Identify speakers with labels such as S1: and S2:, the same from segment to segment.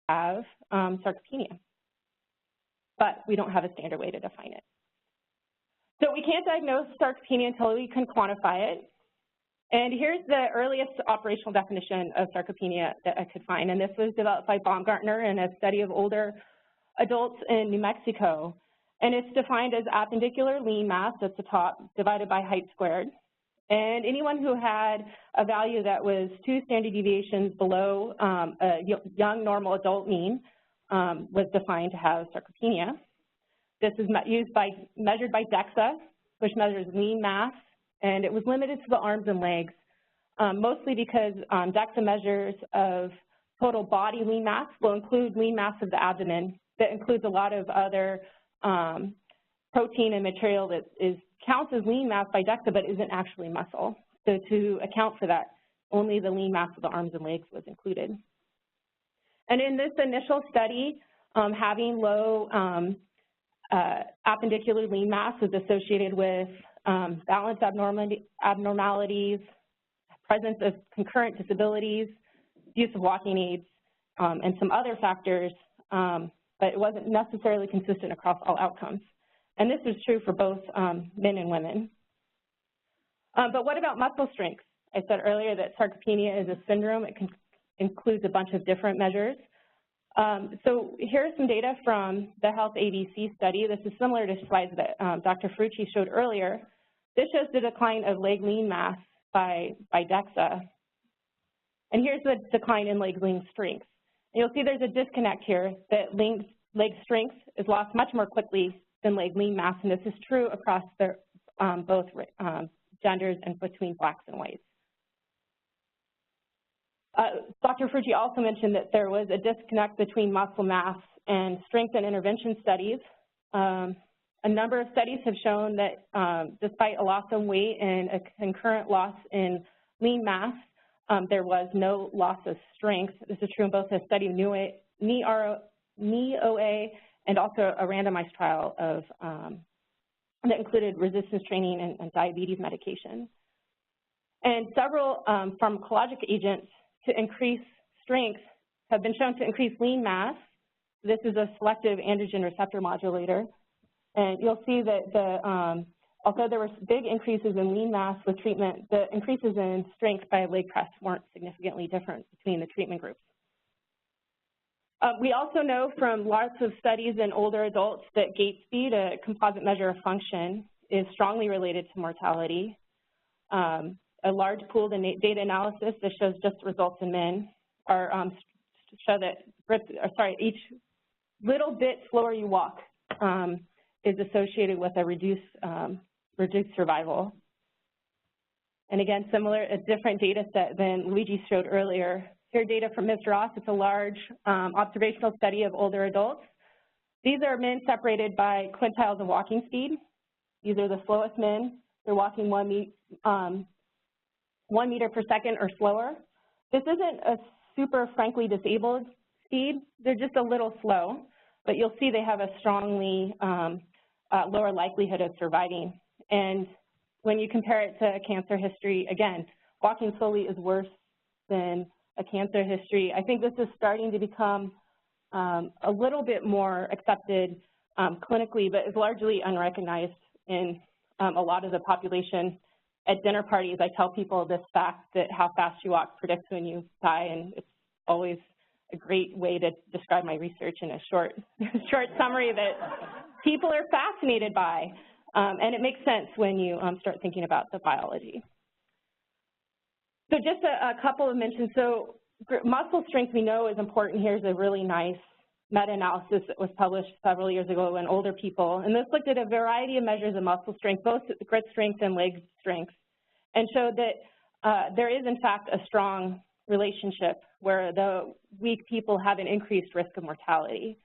S1: have sarcopenia, but we don't have a standard way to define it. So we can't diagnose sarcopenia until we can quantify it. And here's the earliest operational definition of sarcopenia that I could find, and this was developed by Baumgartner in a study of older adults in New Mexico. And it's defined as appendicular lean mass at the top divided by height squared. And anyone who had a value that was 2 standard deviations below a young normal adult mean was defined to have sarcopenia. This is measured by DEXA, which measures lean mass, and it was limited to the arms and legs, mostly because DEXA measures of total body lean mass will include lean mass of the abdomen. That includes a lot of other protein and material that counts as lean mass by DEXA but isn't actually muscle. So to account for that, only the lean mass of the arms and legs was included. And in this initial study, having low appendicular lean mass is associated with balance abnormalities, presence of concurrent disabilities, use of walking aids, and some other factors, but it wasn't necessarily consistent across all outcomes. And this is true for both men and women. But what about muscle strength? I said earlier that sarcopenia is a syndrome. It includes a bunch of different measures. So here's some data from the Health ABC study. This is similar to slides that Dr. Ferrucci showed earlier. This shows the decline of leg lean mass by DEXA. And here's the decline in leg lean strength. And you'll see there's a disconnect here that leg strength is lost much more quickly than leg lean mass, and this is true across both genders and between blacks and whites. Dr. Ferrucci also mentioned that there was a disconnect between muscle mass and strength and intervention studies. A number of studies have shown that despite a loss of weight and a concurrent loss in lean mass, there was no loss of strength. This is true in both a study of knee OA and also a randomized trial of that included resistance training and diabetes medication. And several pharmacologic agents to increase strength have been shown to increase lean mass. This is a selective androgen receptor modulator. And you'll see that although there were big increases in lean mass with treatment, the increases in strength by leg press weren't significantly different between the treatment groups. We also know from lots of studies in older adults that gait speed, a composite measure of function, is strongly related to mortality. A large pooled data analysis that shows just results in men show that each little bit slower you walk is associated with a reduced survival. And again, a different data set than Luigi showed earlier. Here data from Mr. Ross. It's a large observational study of older adults. These are men separated by quintiles of walking speed. These are the slowest men. They're walking 1 meter per second or slower. This isn't a super frankly disabled speed. They're just a little slow, but you'll see they have a strongly lower likelihood of surviving. And when you compare it to a cancer history, again, walking slowly is worse than a cancer history. I think this is starting to become a little bit more accepted clinically, but is largely unrecognized in a lot of the population. At dinner parties, I tell people this fact that how fast you walk predicts when you die, and it's always a great way to describe my research in a short summary that people are fascinated by, and it makes sense when you start thinking about the biology. So just a couple of mentions. So muscle strength we know is important. Here's a really nice meta-analysis that was published several years ago in older people. And this looked at a variety of measures of muscle strength, both grit strength and leg strength, and showed that there is, in fact, a strong relationship where the weak people have an increased risk of mortality.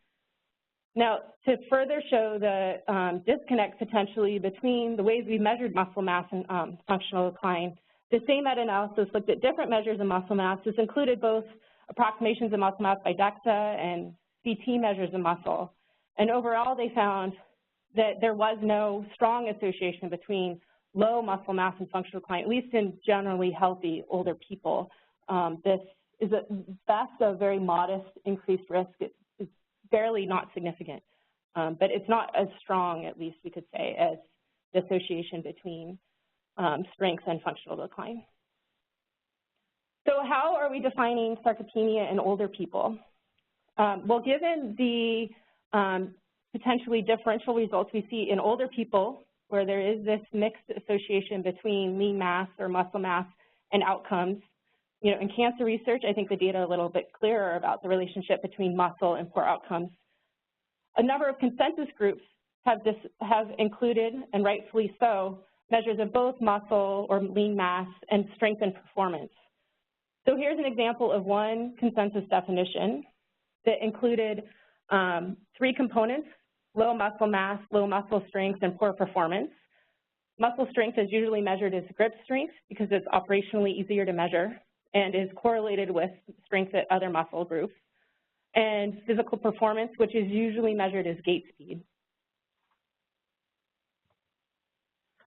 S1: Now, to further show the disconnect potentially between the ways we measured muscle mass and functional decline, the same meta-analysis looked at different measures of muscle mass. This included both approximations of muscle mass by DEXA and CT measures of muscle. And overall, they found that there was no strong association between low muscle mass and functional decline, at least in generally healthy older people. This is at best a very modest increased risk. It's barely not significant, but it's not as strong, at least we could say, as the association between strength and functional decline. So how are we defining sarcopenia in older people? Well, given the potentially differential results we see in older people, where there is this mixed association between lean mass or muscle mass and outcomes, you know, in cancer research, I think the data are a little bit clearer about the relationship between muscle and poor outcomes. A number of consensus groups have included, and rightfully so, measures of both muscle or lean mass and strength and performance. So here's an example of one consensus definition that included 3 components: low muscle mass, low muscle strength, and poor performance. Muscle strength is usually measured as grip strength because it's operationally easier to measure and is correlated with strength at other muscle groups. And physical performance, which is usually measured as gait speed.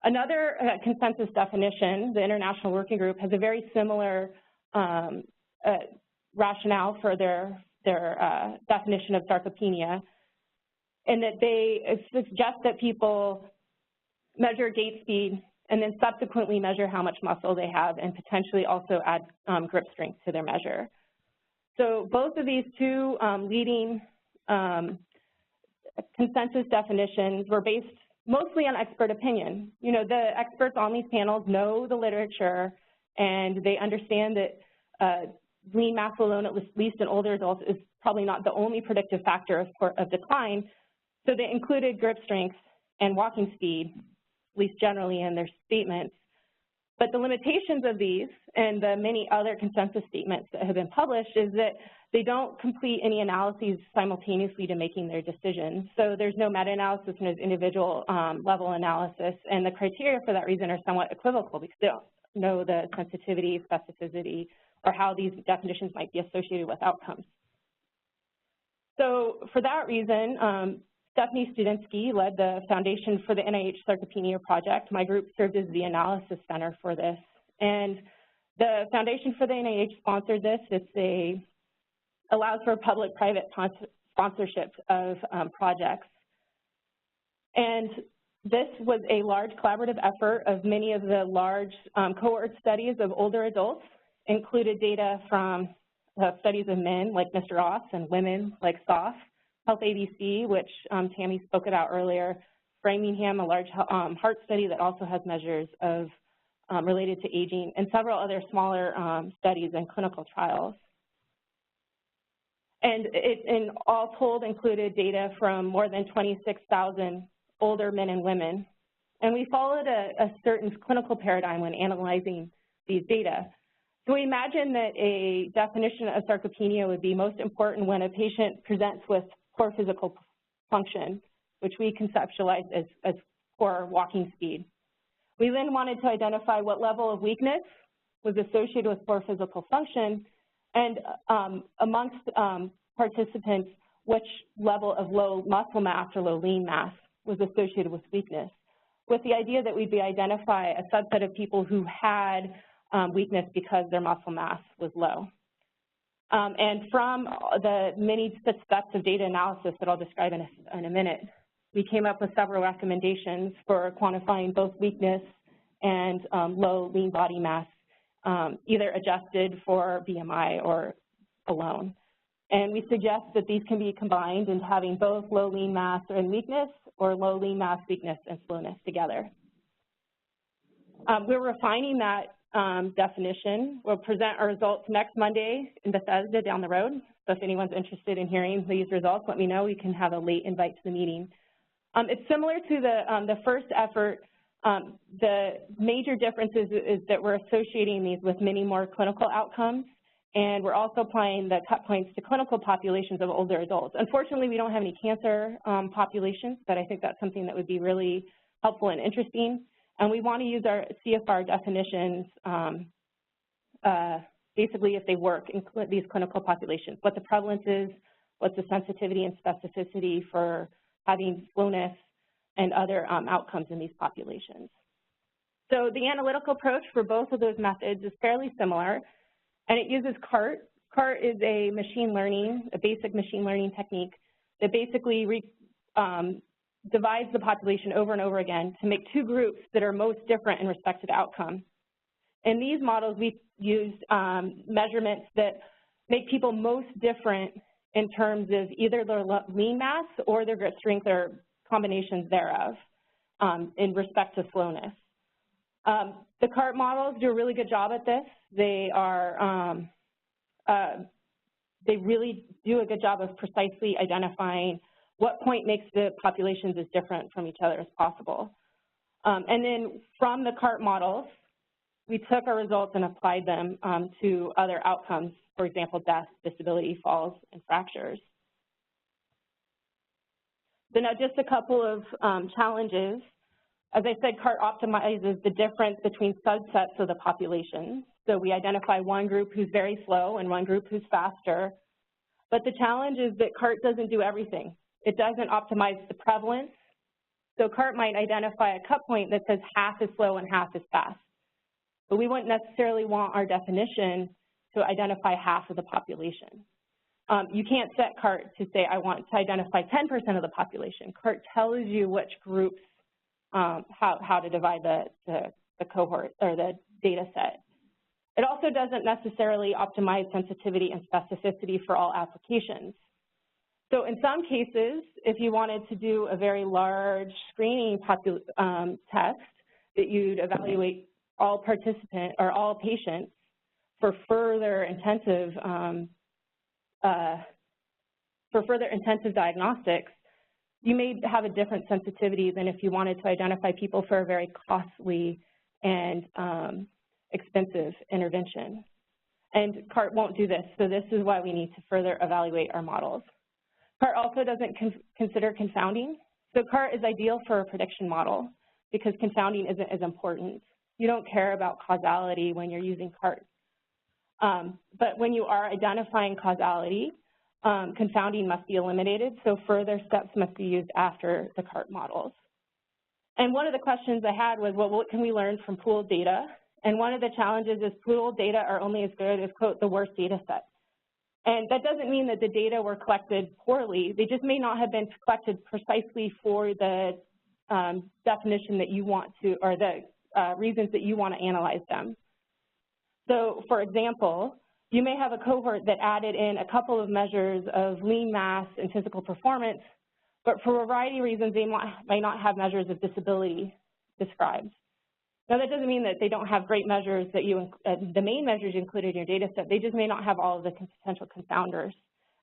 S1: Another consensus definition, the International Working Group, has a very similar rationale for their definition of sarcopenia, in that they suggest that people measure gait speed and then subsequently measure how much muscle they have and potentially also add grip strength to their measure. So both of these two leading consensus definitions were based mostly on expert opinion. You know, the experts on these panels know the literature and they understand that lean mass alone, at least in older adults, is probably not the only predictive factor of decline. So they included grip strength and walking speed, at least generally in their statements. But the limitations of these and the many other consensus statements that have been published is that they don't complete any analyses simultaneously to making their decisions. So there's no meta-analysis and there's individual level analysis, and the criteria for that reason are somewhat equivocal because they don't know the sensitivity, specificity, or how these definitions might be associated with outcomes. So for that reason, Stephanie Studinsky led the Foundation for the NIH Sarcopenia Project. My group served as the analysis center for this. And the Foundation for the NIH sponsored this. Allows for public-private sponsorship of projects. And this was a large collaborative effort of many of the large cohort studies of older adults, included data from studies of men like Mr. Ross and women like SOF, Health ABC, which Tammy spoke about earlier, Framingham, a large heart study that also has measures of related to aging, and several other smaller studies and clinical trials. And it, in all told, included data from more than 26,000 older men and women. And we followed a certain clinical paradigm when analyzing these data. So we imagine that a definition of sarcopenia would be most important when a patient presents with poor physical function, which we conceptualized as poor walking speed. We then wanted to identify what level of weakness was associated with poor physical function, and amongst participants, which level of low muscle mass or low lean mass was associated with weakness, with the idea that we'd identify a subset of people who had weakness because their muscle mass was low. And from the many steps of data analysis that I'll describe in a minute, we came up with several recommendations for quantifying both weakness and low lean body mass, either adjusted for BMI or alone. And we suggest that these can be combined into having both low lean mass and weakness, or low lean mass, weakness, and slowness together. We're refining that definition. We'll present our results next Monday in Bethesda down the road. So if anyone's interested in hearing these results, let me know. We can have a late invite to the meeting. It's similar to the first effort. The major differences is that we're associating these with many more clinical outcomes, and we're also applying the cut points to clinical populations of older adults. Unfortunately, we don't have any cancer populations, but I think that's something that would be really helpful and interesting. And we want to use our CFR definitions basically if they work in these clinical populations, what the prevalence is, what's the sensitivity and specificity for having slowness and other outcomes in these populations. So the analytical approach for both of those methods is fairly similar, and it uses CART CART is a basic machine learning technique that basically divides the population over and over again to make two groups that are most different in respect to the outcome. In these models, we used measurements that make people most different in terms of either their lean mass or their grip strength or combinations thereof in respect to slowness. The CART models do a really good job at this. They really do a good job of precisely identifying what point makes the populations as different from each other as possible. And then from the CART models, we took our results and applied them to other outcomes, for example, death, disability, falls, and fractures. So now just a couple of challenges. As I said, CART optimizes the difference between subsets of the population. So we identify one group who's very slow and one group who's faster. But the challenge is that CART doesn't do everything. It doesn't optimize the prevalence. So CART might identify a cut point that says half is slow and half is fast. But we wouldn't necessarily want our definition to identify half of the population. You can't set CART to say, I want to identify 10% of the population. CART tells you which groups, how to divide the cohort or the data set. It also doesn't necessarily optimize sensitivity and specificity for all applications. So in some cases, if you wanted to do a very large screening test that you'd evaluate all participants or all patients for further intensive diagnostics, you may have a different sensitivity than if you wanted to identify people for a very costly and expensive intervention. And CART won't do this, so this is why we need to further evaluate our models. CART also doesn't consider confounding. So CART is ideal for a prediction model because confounding isn't as important. You don't care about causality when you're using CART. But when you are identifying causality, confounding must be eliminated, so further steps must be used after the CART models. And one of the questions I had was, well, what can we learn from pooled data? And one of the challenges is pooled data are only as good as, quote, the worst data set. And that doesn't mean that the data were collected poorly. They just may not have been collected precisely for the definition that you want to, or the reasons that you want to analyze them. So, for example, you may have a cohort that added in a couple of measures of lean mass and physical performance, but for a variety of reasons, they might not have measures of disability described. Now, that doesn't mean that they don't have great measures that the main measures you included in your data set. They just may not have all of the potential confounders.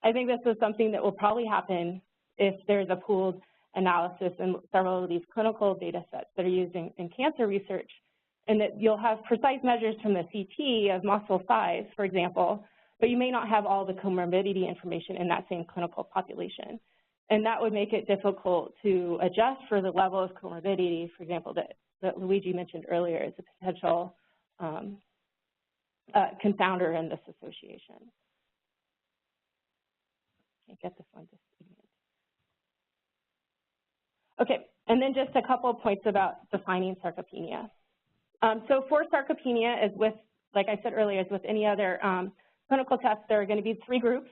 S1: I think this is something that will probably happen if there's a pooled analysis in several of these clinical data sets that are used in cancer research, and that you'll have precise measures from the CT of muscle size, for example, but you may not have all the comorbidity information in that same clinical population. And that would make it difficult to adjust for the level of comorbidity, for example, that Luigi mentioned earlier as a potential confounder in this association. Can't get this one just a minute. Okay, and then just a couple of points about defining sarcopenia. So for sarcopenia, as with, like I said earlier, as with any other clinical test, there are going to be three groups.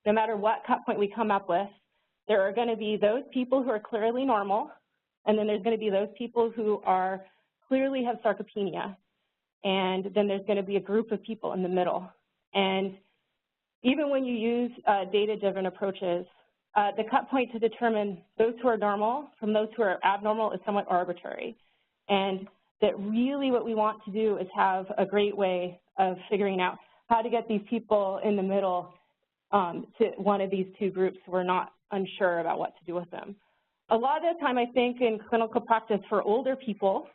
S1: No matter what cut point we come up with, there are going to be those people who are clearly normal, and then there's going to be those people who are clearly have sarcopenia, and then there's going to be a group of people in the middle. And even when you use data-driven approaches, the cut point to determine those who are normal from those who are abnormal is somewhat arbitrary. And that really what we want to do is have a great way of figuring out how to get these people in the middle to one of these two groups who are not unsure about what to do with them. A lot of the time, I think in clinical practice for older people,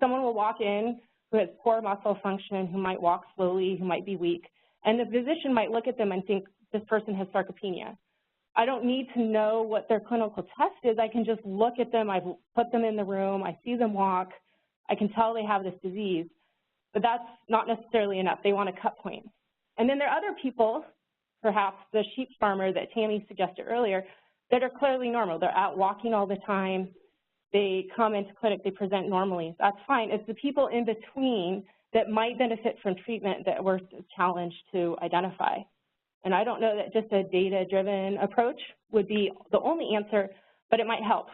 S1: someone will walk in who has poor muscle function, who might walk slowly, who might be weak, and the physician might look at them and think this person has sarcopenia. I don't need to know what their clinical test is. I can just look at them. I've put them in the room. I see them walk. I can tell they have this disease, but that's not necessarily enough. They want a cut point. And then there are other people, perhaps the sheep farmer that Tammy suggested earlier, that are clearly normal. They're out walking all the time. They come into clinic. They present normally. That's fine. It's the people in between that might benefit from treatment that we're challenged to identify. And I don't know that just a data-driven approach would be the only answer, but it might help.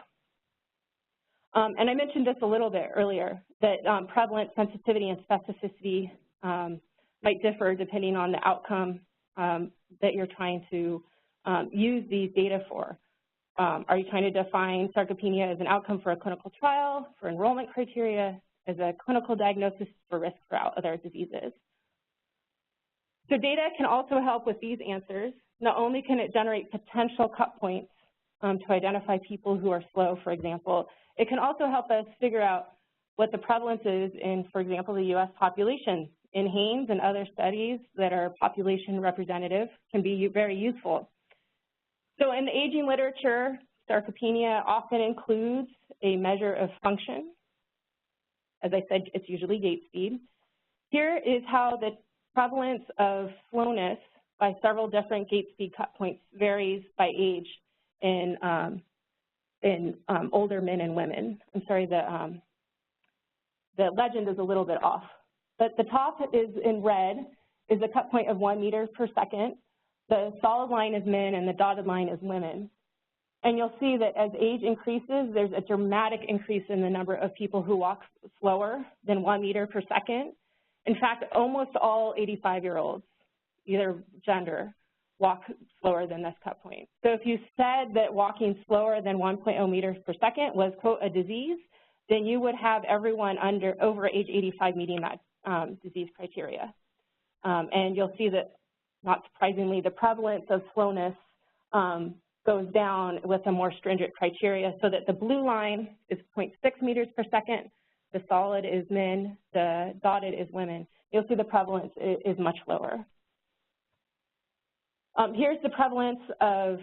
S1: And I mentioned this a little bit earlier, that prevalence, sensitivity, and specificity might differ depending on the outcome that you're trying to use these data for. Are you trying to define sarcopenia as an outcome for a clinical trial, for enrollment criteria, as a clinical diagnosis for risk for other diseases? So data can also help with these answers. Not only can it generate potential cut points to identify people who are slow, for example, it can also help us figure out what the prevalence is in, for example, the U.S. population. In Haynes and other studies that are population representative can be very useful. So in the aging literature, sarcopenia often includes a measure of function. As I said, it's usually gait speed. Here is how the prevalence of slowness by several different gait speed cut points varies by age in older men and women. I'm sorry, the legend is a little bit off. But the top is in red, is a cut point of 1 meter per second. The solid line is men and the dotted line is women. And you'll see that as age increases, there's a dramatic increase in the number of people who walk slower than 1 meter per second. In fact, almost all 85-year-olds, either gender, walk slower than this cut point. So if you said that walking slower than 1.0 meters per second was, quote, a disease, then you would have everyone over age 85 meeting that disease criteria. And you'll see that, not surprisingly, the prevalence of slowness goes down with a more stringent criteria, so that the blue line is 0.6 meters per second, the solid is men, the dotted is women. You'll see the prevalence is much lower. Here's the prevalence of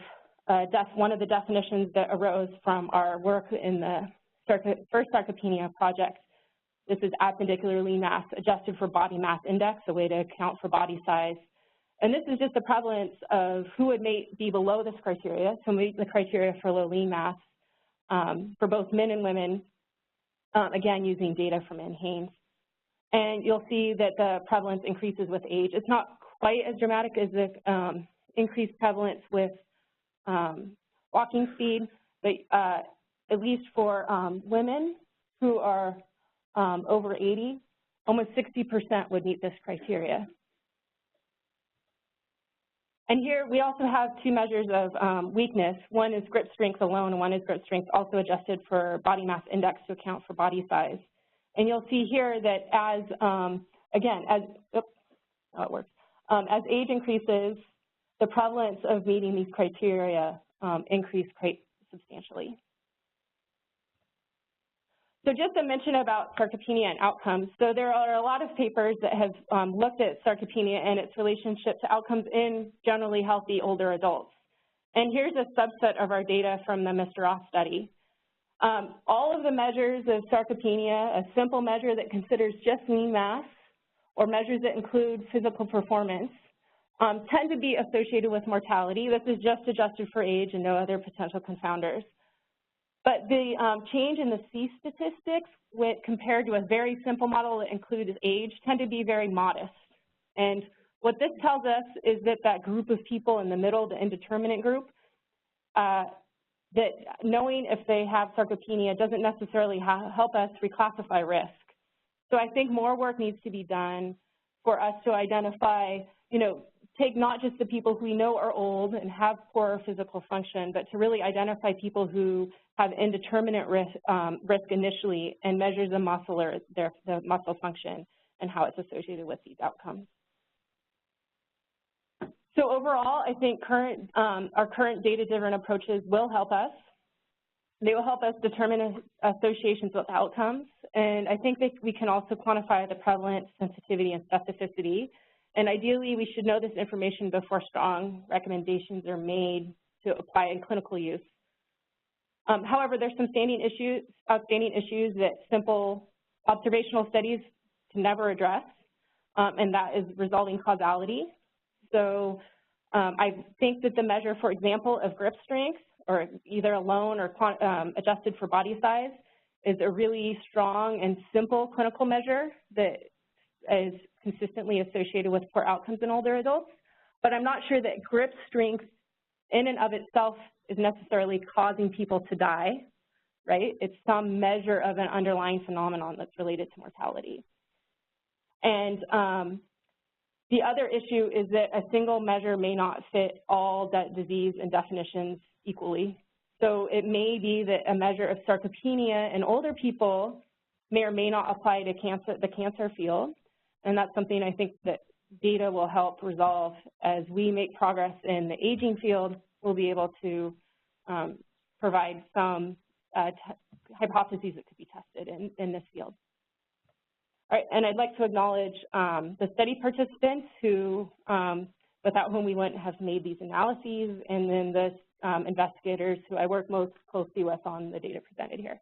S1: one of the definitions that arose from our work in the first sarcopenia project. This is appendicular lean mass adjusted for body mass index, a way to account for body size. And this is just the prevalence of who would be below this criteria, so meet the criteria for low lean mass for both men and women, again, using data from Haynes. And you'll see that the prevalence increases with age. It's not quite as dramatic as the increased prevalence with walking speed, but at least for women who are over 80, almost 60% would meet this criteria. And here we also have two measures of weakness. One is grip strength alone, and one is grip strength also adjusted for body mass index to account for body size. And you'll see here that as, again, as age increases, the prevalence of meeting these criteria increase quite substantially. So just a mention about sarcopenia and outcomes. So there are a lot of papers that have looked at sarcopenia and its relationship to outcomes in generally healthy older adults. And here's a subset of our data from the Mr. Ross study. All of the measures of sarcopenia, a simple measure that considers just lean mass, or measures that include physical performance, tend to be associated with mortality. This is just adjusted for age and no other potential confounders. But the change in the C statistics when compared to a very simple model that includes age tend to be very modest. And what this tells us is that that group of people in the middle, the indeterminate group, that knowing if they have sarcopenia doesn't necessarily help us reclassify risk. So I think more work needs to be done for us to identify, take not just the people who we know are old and have poor physical function, but to really identify people who have indeterminate risk initially and measure the muscle or the muscle function and how it's associated with these outcomes. So overall, I think our current data-driven approaches will help us. They will help us determine associations with outcomes, and I think that we can also quantify the prevalence, sensitivity, and specificity. And ideally, we should know this information before strong recommendations are made to apply in clinical use. However, there's some outstanding issues that simple observational studies can never address, and that is resulting causality. So I think that the measure, for example, of grip strength, or either alone or adjusted for body size, is a really strong and simple clinical measure that is consistently associated with poor outcomes in older adults. but I'm not sure that grip strength in and of itself is necessarily causing people to die, right? It's some measure of an underlying phenomenon that's related to mortality. And the other issue is that a single measure may not fit all disease and definitions equally. So it may be that a measure of sarcopenia in older people may or may not apply to the cancer field, and that's something I think that data will help resolve. As we make progress in the aging field, we'll be able to provide some hypotheses that could be tested in this field. All right, and I'd like to acknowledge the study participants who, without whom we wouldn't have made these analyses, and then the investigators who I work most closely with on the data presented here.